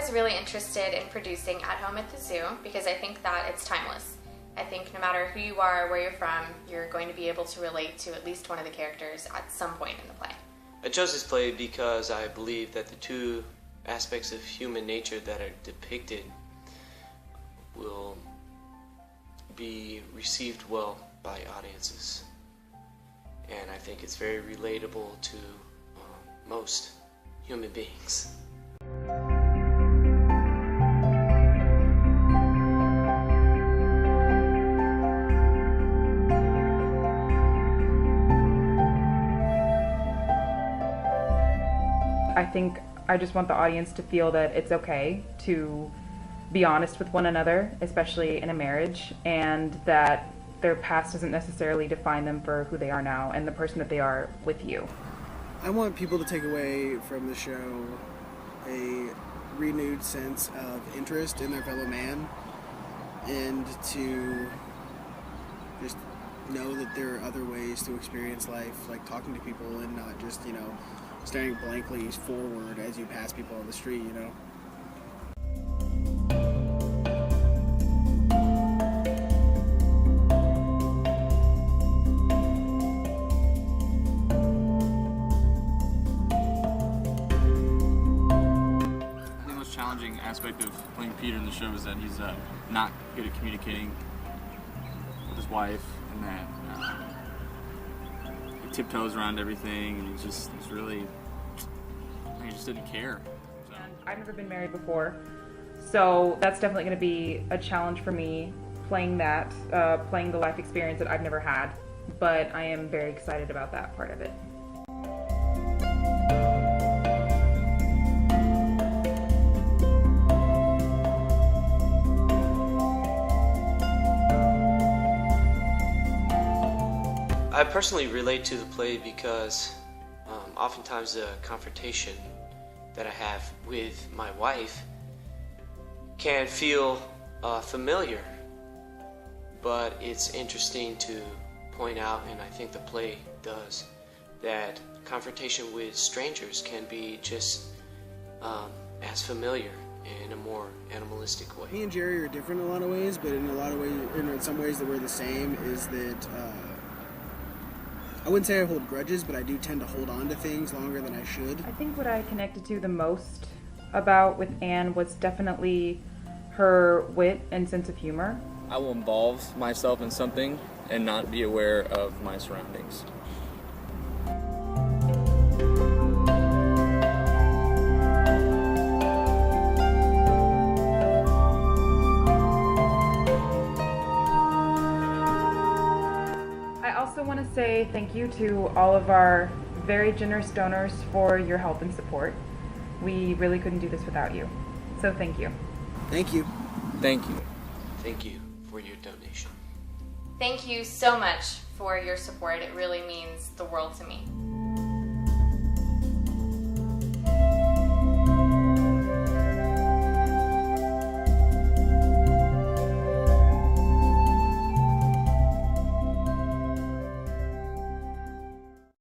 was really interested in producing At Home at the Zoo because I think that it's timeless. I think no matter who you are, where you're from, you're going to be able to relate to at least one of the characters at some point in the play. I chose this play because I believe that the two aspects of human nature that are depicted will be received well by audiences. And I think it's very relatable to most human beings. I think I just want the audience to feel that it's okay to be honest with one another, especially in a marriage, and that their past doesn't necessarily define them for who they are now and the person that they are with you. I want people to take away from the show a renewed sense of interest in their fellow man and to just know that there are other ways to experience life, like talking to people and not just, staring blankly forward as you pass people on the street, The most challenging aspect of playing Peter in the show is that he's not good at communicating with his wife, and that he tiptoes around everything, and he just didn't care. So. I've never been married before, so that's definitely going to be a challenge for me, playing the life experience that I've never had, but I am very excited about that part of it. I personally relate to the play because oftentimes the confrontation that I have with my wife can feel familiar, but it's interesting to point out, and I think the play does, that confrontation with strangers can be just as familiar in a more animalistic way. Me and Jerry are different in a lot of ways, but in a lot of ways, in some ways that we're the same, is that I wouldn't say I hold grudges, but I do tend to hold on to things longer than I should. I think what I connected to the most about with Anne was definitely her wit and sense of humor. I will involve myself in something and not be aware of my surroundings. I also want to say thank you to all of our very generous donors for your help and support. We really couldn't do this without you. So thank you. Thank you. Thank you. Thank you for your donation. Thank you so much for your support. It really means the world to me.